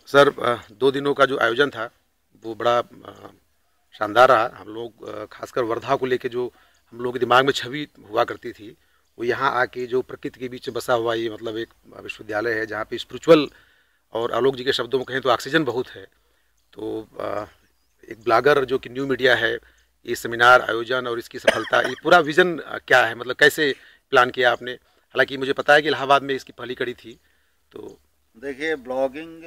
Sir 2 दिनों का जो आयोजन था वो बड़ा शानदार रहा। हम लोग खासकर वर्धा को लेके जो हम लोगों के दिमाग में छवि हुआ करती थी, वो यहाँ आके जो प्रकृति के बीच में बसा हुआ ये मतलब एक विश्वविद्यालय है जहाँ पे स्पिरिचुअल और आलोक जी के शब्दों में कहें तो ऑक्सीजन बहुत है। तो एक ब्लॉगर जो कि न्यू मीडिया है, ये सेमिनार आयोजन और इसकी सफलता, ये पूरा विज़न क्या है, मतलब कैसे प्लान किया आपने? हालाँकि मुझे पता है कि इलाहाबाद में इसकी पहली कड़ी थी। तो देखिए, ब्लॉगिंग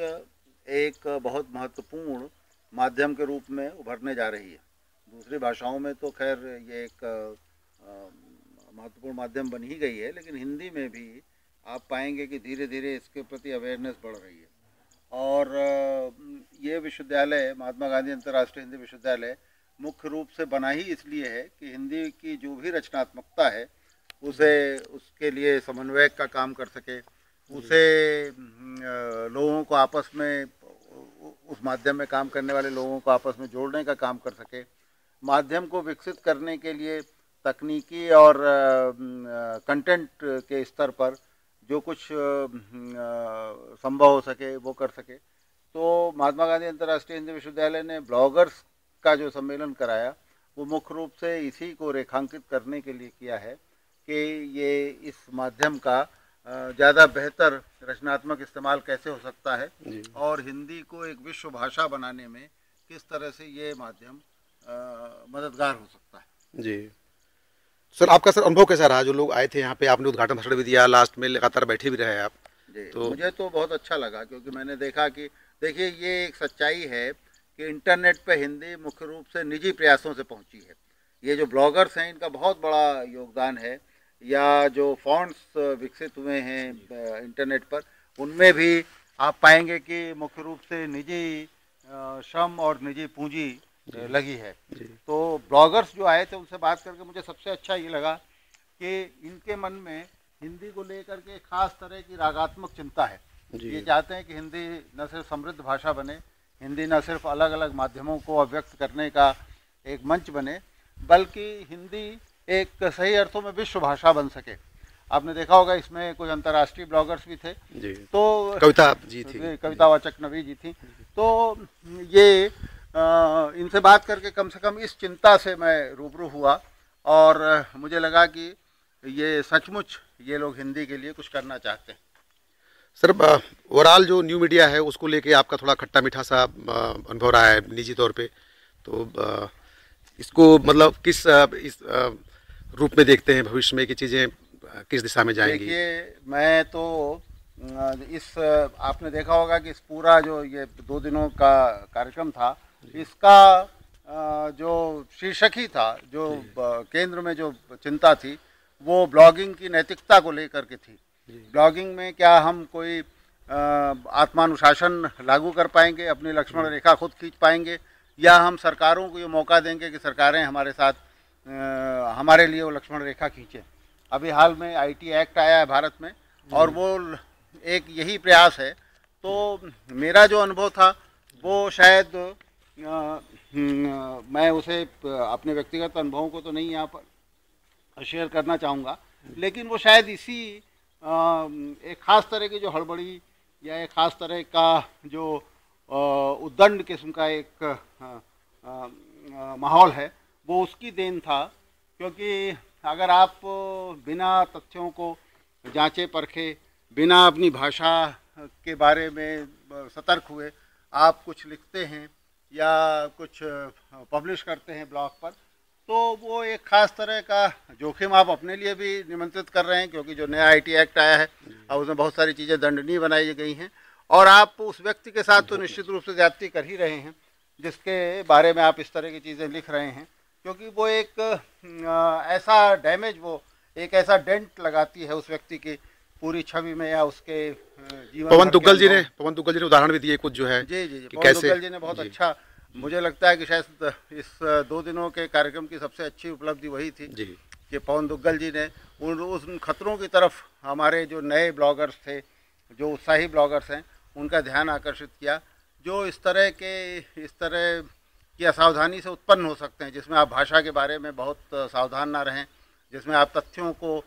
एक बहुत महत्वपूर्ण माध्यम के रूप में उभरने जा रही है। दूसरी भाषाओं में तो खैर ये एक महत्वपूर्ण माध्यम बन ही गई है, लेकिन हिंदी में भी आप पाएंगे कि धीरे धीरे इसके प्रति अवेयरनेस बढ़ रही है। और ये विश्वविद्यालय महात्मा गांधी अंतर्राष्ट्रीय हिंदी विश्वविद्यालय मुख्य रूप से बना ही इसलिए है कि हिंदी की जो भी रचनात्मकता है उसे उसके लिए समन्वयक का काम कर सके, उसे लोगों को आपस में, उस माध्यम में काम करने वाले लोगों को आपस में जोड़ने का काम कर सके। माध्यम को विकसित करने के लिए तकनीकी और कंटेंट के स्तर पर जो कुछ संभव हो सके वो कर सके। तो महात्मा गांधी अंतर्राष्ट्रीय हिंदी विश्वविद्यालय ने ब्लॉगर्स का जो सम्मेलन कराया वो मुख्य रूप से इसी को रेखांकित करने के लिए किया है कि ये इस माध्यम का ज़्यादा बेहतर रचनात्मक इस्तेमाल कैसे हो सकता है और हिंदी को एक विश्व भाषा बनाने में किस तरह से ये माध्यम मददगार हो सकता है। जी सर, आपका सर अनुभव कैसा रहा? जो लोग आए थे यहाँ पे, आपने उद्घाटन भाषण भी दिया, लास्ट में लगातार बैठे भी रहे आप। जी, तो मुझे तो बहुत अच्छा लगा क्योंकि मैंने देखा कि देखिए, ये एक सच्चाई है कि इंटरनेट पे हिंदी मुख्य रूप से निजी प्रयासों से पहुंची है। ये जो ब्लॉगर्स हैं इनका बहुत बड़ा योगदान है, या जो फॉन्ट्स विकसित हुए हैं इंटरनेट पर, उनमें भी आप पाएंगे कि मुख्य रूप से निजी श्रम और निजी पूंजी लगी है। तो ब्लॉगर्स जो आए थे उनसे बात करके मुझे सबसे अच्छा ये लगा कि इनके मन में हिंदी को लेकर के खास तरह की रागात्मक चिंता है। ये चाहते हैं कि हिंदी न सिर्फ समृद्ध भाषा बने, हिंदी न सिर्फ अलग अलग माध्यमों को अभिव्यक्त करने का एक मंच बने, बल्कि हिंदी एक सही अर्थों में विश्व भाषा बन सके। आपने देखा होगा इसमें कुछ अंतर्राष्ट्रीय ब्लॉगर्स भी थे। तो कविता जी थी, कविता वाचक नवी जी थी। तो ये इनसे बात करके कम से कम इस चिंता से मैं रूबरू हुआ और मुझे लगा कि ये सचमुच ये लोग हिंदी के लिए कुछ करना चाहते हैं। सर ओवरऑल जो न्यू मीडिया है उसको लेके आपका थोड़ा खट्टा मीठा सा अनुभव रहा है निजी तौर पे, तो इसको मतलब किस इस रूप में देखते हैं भविष्य में कि चीज़ें किस दिशा में जाएंगी? देखिए, मैं तो इस आपने देखा होगा कि इस पूरा जो ये 2 दिनों का कार्यक्रम था, इसका जो शीर्षक ही था, जो केंद्र में जो चिंता थी वो ब्लॉगिंग की नैतिकता को लेकर के थी। ब्लॉगिंग में क्या हम कोई आत्मानुशासन लागू कर पाएंगे, अपनी लक्ष्मण रेखा खुद खींच पाएंगे, या हम सरकारों को ये मौका देंगे कि सरकारें हमारे साथ हमारे लिए वो लक्ष्मण रेखा खींचें। अभी हाल में आईटी एक्ट आया है भारत में और वो एक यही प्रयास है। तो मेरा जो अनुभव था वो शायद मैं उसे अपने व्यक्तिगत अनुभवों को तो नहीं यहाँ पर शेयर करना चाहूँगा, लेकिन वो शायद इसी एक ख़ास तरह की जो हड़बड़ी या एक ख़ास तरह का जो उद्दंड किस्म का एक माहौल है वो उसकी देन था। क्योंकि अगर आप बिना तथ्यों को जांचे परखे, बिना अपनी भाषा के बारे में सतर्क हुए आप कुछ लिखते हैं या कुछ पब्लिश करते हैं ब्लॉग पर, तो वो एक ख़ास तरह का जोखिम आप अपने लिए भी निमंत्रित कर रहे हैं। क्योंकि जो नया आईटी एक्ट आया है और उसमें बहुत सारी चीज़ें दंडनीय बनाई गई हैं और आप उस व्यक्ति के साथ तो निश्चित रूप से ज्यादती कर ही रहे हैं जिसके बारे में आप इस तरह की चीज़ें लिख रहे हैं। क्योंकि वो एक ऐसा डैमेज, वो एक ऐसा डेंट लगाती है उस व्यक्ति की पूरी छवि में या उसके जीवन। पवन दुग्गल जी ने उदाहरण भी दिए कुछ जो है। जी जी जी, पवन दुग्गल जी ने बहुत अच्छा, मुझे लगता है कि शायद इस 2 दिनों के कार्यक्रम की सबसे अच्छी उपलब्धि वही थी कि पवन दुग्गल जी ने उन खतरों की तरफ हमारे जो नए ब्लॉगर्स थे, जो उत्साही ब्लॉगर्स हैं, उनका ध्यान आकर्षित किया, जो इस तरह की असावधानी से उत्पन्न हो सकते हैं, जिसमें आप भाषा के बारे में बहुत सावधान ना रहें, जिसमें आप तथ्यों को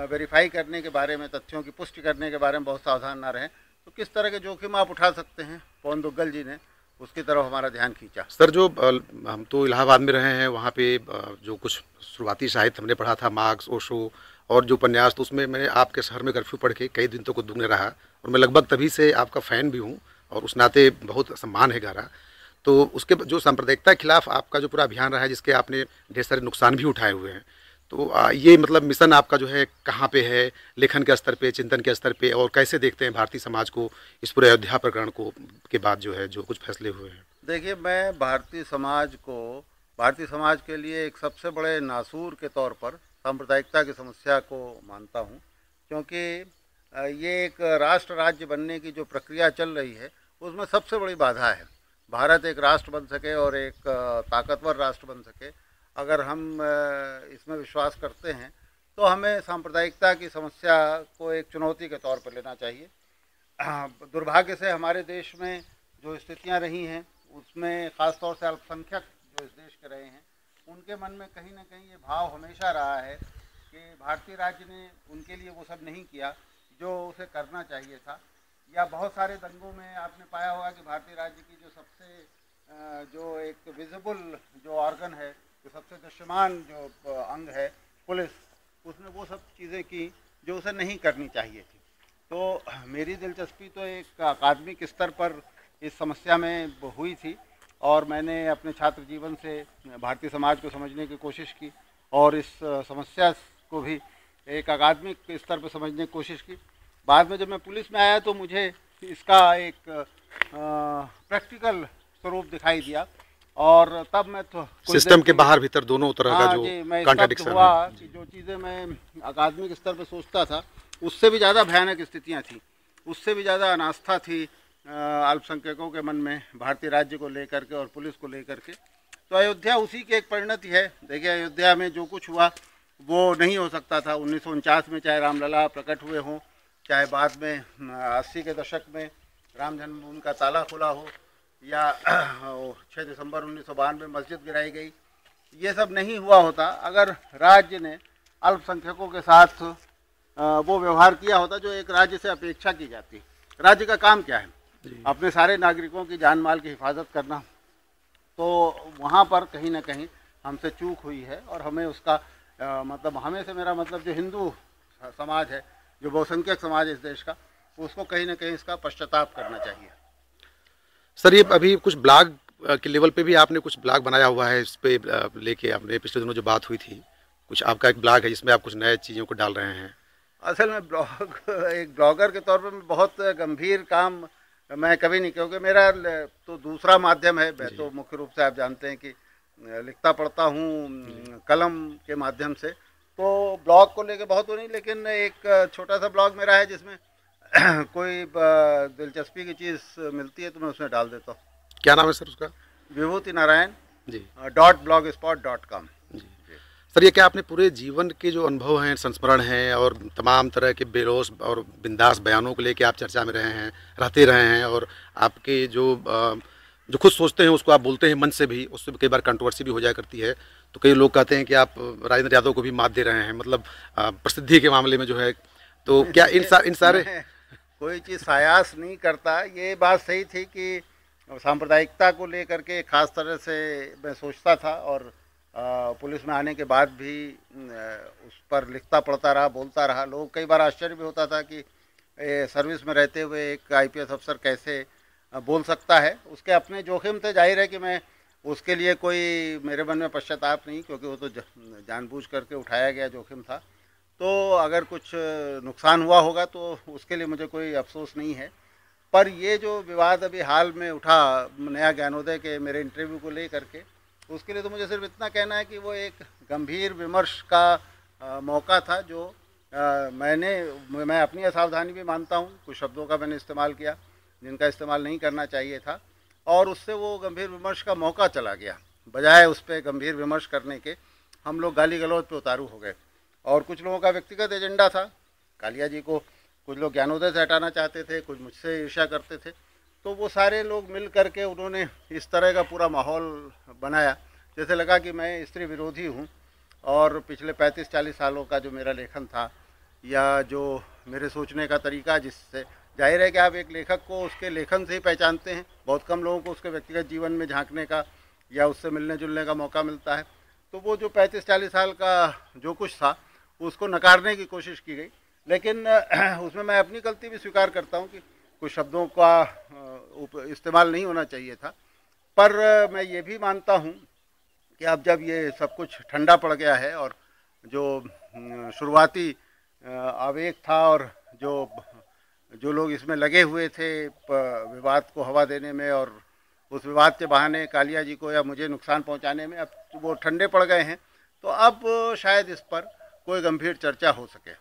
वेरीफाई करने के बारे में, तथ्यों की पुष्टि करने के बारे में बहुत सावधान ना रहें। तो किस तरह के जोखिम आप उठा सकते हैं, पवन दुग्गल जी ने उसकी तरफ हमारा ध्यान खींचा। सर जो हम तो इलाहाबाद में रहे हैं, वहाँ पे जो कुछ शुरुआती साहित्य हमने पढ़ा था, मार्क्स, ओशो और जो उपन्यास, तो उसमें मैंने आपके शहर में कर्फ्यू पढ़ के कई दिन तो दुगने रहा, और मैं लगभग तभी से आपका फ़ैन भी हूँ और उस नाते बहुत सम्मान है गारा। तो उसके जो सांप्रदायिकता के खिलाफ आपका जो पूरा अभियान रहा है, जिसके आपने ढेर सारे नुकसान भी उठाए हुए हैं, तो ये मतलब मिशन आपका जो है कहाँ पे है, लेखन के स्तर पे, चिंतन के स्तर पे, और कैसे देखते हैं भारतीय समाज को इस पूरे अयोध्या प्रकरण को के बाद जो है जो कुछ फैसले हुए हैं? देखिए, मैं भारतीय समाज के लिए एक सबसे बड़े नासूर के तौर पर सांप्रदायिकता की समस्या को मानता हूँ, क्योंकि ये एक राष्ट्र राज्य बनने की जो प्रक्रिया चल रही है उसमें सबसे बड़ी बाधा है। भारत एक राष्ट्र बन सके और एक ताकतवर राष्ट्र बन सके, अगर हम इसमें विश्वास करते हैं तो हमें सांप्रदायिकता की समस्या को एक चुनौती के तौर पर लेना चाहिए। दुर्भाग्य से हमारे देश में जो स्थितियां रही हैं उसमें ख़ास तौर से अल्पसंख्यक जो इस देश के रहे हैं, उनके मन में कहीं ना कहीं ये भाव हमेशा रहा है कि भारतीय राज्य ने उनके लिए वो सब नहीं किया जो उसे करना चाहिए था। या बहुत सारे दंगों में आपने पाया होगा कि भारतीय राज्य की जो सबसे जो एक विजिबल जो ऑर्गन है, जो सबसे दृश्यमान जो अंग है, पुलिस, उसने वो सब चीज़ें की जो उसे नहीं करनी चाहिए थी। तो मेरी दिलचस्पी तो एक अकादमिक स्तर पर इस समस्या में हुई थी, और मैंने अपने छात्र जीवन से भारतीय समाज को समझने की कोशिश की और इस समस्या को भी एक अकादमिक स्तर पर समझने की कोशिश की। बाद में जब मैं पुलिस में आया तो मुझे इसका एक प्रैक्टिकल स्वरूप दिखाई दिया, और तब मैं तो सिस्टम के बाहर भीतर दोनों तरह का जो कॉन्ट्रडिक्शन हुआ कि जो चीज़ें मैं अकादमिक स्तर पर सोचता था उससे भी ज़्यादा भयानक स्थितियाँ थी, उससे भी ज़्यादा अनास्था थी अल्पसंख्यकों के मन में भारतीय राज्य को लेकर के और पुलिस को लेकर के। तो अयोध्या उसी की एक परिणति है। देखिए, अयोध्या में जो कुछ हुआ वो नहीं हो सकता था 1949 में, चाहे रामलला प्रकट हुए हों, चाहे बाद में 80 के दशक में राम जन्मभूमि का ताला खुला हो, या 6 दिसंबर 1992 में मस्जिद गिराई गई। ये सब नहीं हुआ होता अगर राज्य ने अल्पसंख्यकों के साथ वो व्यवहार किया होता जो एक राज्य से अपेक्षा की जाती। राज्य का काम क्या है? अपने सारे नागरिकों की जान माल की हिफाजत करना। तो वहाँ पर कहीं ना कहीं हमसे चूक हुई है, और हमें उसका मतलब, हमें से मेरा मतलब जो हिंदू समाज है, जो बहुसंख्यक समाज है इस देश का, उसको कहीं ना कहीं इसका पश्चाताप करना चाहिए। सर, ये अभी कुछ ब्लॉग के लेवल पे भी आपने कुछ ब्लॉग बनाया हुआ है, इस पे लेके आपने पिछले दिनों जो बात हुई थी, कुछ आपका एक ब्लॉग है जिसमें आप कुछ नए चीज़ों को डाल रहे हैं। असल में एक ब्लॉगर के तौर पर मैं बहुत गंभीर काम मैं कभी नहीं, क्योंकि मेरा तो दूसरा माध्यम है। मैं तो मुख्य रूप से आप जानते हैं कि लिखता पढ़ता हूँ कलम के माध्यम से, तो ब्लॉग को लेके बहुत तो नहीं, लेकिन एक छोटा सा ब्लॉग मेरा है जिसमें कोई दिलचस्पी की चीज़ मिलती है तो मैं उसमें डाल देता हूँ। क्या नाम है सर उसका? विभूति नारायण जी .blogspot.com। सर, ये क्या आपने पूरे जीवन के जो अनुभव हैं, संस्मरण हैं, और तमाम तरह के बेरोस और बिंदास बयानों को लेके आप चर्चा में रहे हैं, रहते रहे हैं, और आपके जो खुद सोचते हैं उसको आप बोलते हैं मन से भी, उससे कई बार कंट्रोवर्सी भी हो जाया करती है। तो कई लोग कहते हैं कि आप राजेंद्र यादव को भी मात दे रहे हैं, मतलब प्रसिद्धि के मामले में जो है। तो क्या इन सारे कोई चीज़ सायास नहीं करता। ये बात सही थी कि सांप्रदायिकता को लेकर के खास तरह से मैं सोचता था, और पुलिस में आने के बाद भी उस पर लिखता पढ़ता रहा, बोलता रहा। लोग कई बार आश्चर्य भी होता था कि सर्विस में रहते हुए एक IPS अफसर कैसे बोल सकता है। उसके अपने जोखिम थे, जाहिर है कि मैं उसके लिए कोई मेरे मन में पश्चाताप नहीं, क्योंकि वो तो जानबूझ करके उठाया गया जोखिम था। तो अगर कुछ नुकसान हुआ होगा तो उसके लिए मुझे कोई अफसोस नहीं है। पर ये जो विवाद अभी हाल में उठा नया ज्ञानोदय के मेरे इंटरव्यू को लेकर के, उसके लिए तो मुझे सिर्फ इतना कहना है कि वो एक गंभीर विमर्श का मौका था, जो मैं अपनी असावधानी भी मानता हूँ। कुछ शब्दों का मैंने इस्तेमाल किया जिनका इस्तेमाल नहीं करना चाहिए था, और उससे वो गंभीर विमर्श का मौका चला गया। बजाय उस पर गंभीर विमर्श करने के हम लोग गाली गलौज पे उतारू हो गए, और कुछ लोगों का व्यक्तिगत एजेंडा था। कालिया जी को कुछ लोग ज्ञानोदय से हटाना चाहते थे, कुछ मुझसे ईर्ष्या करते थे। तो वो सारे लोग मिल करके उन्होंने इस तरह का पूरा माहौल बनाया, जैसे लगा कि मैं स्त्री विरोधी हूँ, और पिछले 35-40 सालों का जो मेरा लेखन था, या जो मेरे सोचने का तरीका जाहिर है कि आप एक लेखक को उसके लेखन से ही पहचानते हैं, बहुत कम लोगों को उसके व्यक्तिगत जीवन में झांकने का या उससे मिलने जुलने का मौका मिलता है। तो वो जो 35-40 साल का जो कुछ था उसको नकारने की कोशिश की गई, लेकिन उसमें मैं अपनी गलती भी स्वीकार करता हूँ कि कुछ शब्दों का इस्तेमाल नहीं होना चाहिए था। पर मैं ये भी मानता हूँ कि अब जब ये सब कुछ ठंडा पड़ गया है और जो शुरुआती आवेग था और जो जो लोग इसमें लगे हुए थे विवाद को हवा देने में और उस विवाद के बहाने कालिया जी को या मुझे नुकसान पहुंचाने में, अब वो ठंडे पड़ गए हैं, तो अब शायद इस पर कोई गंभीर चर्चा हो सके।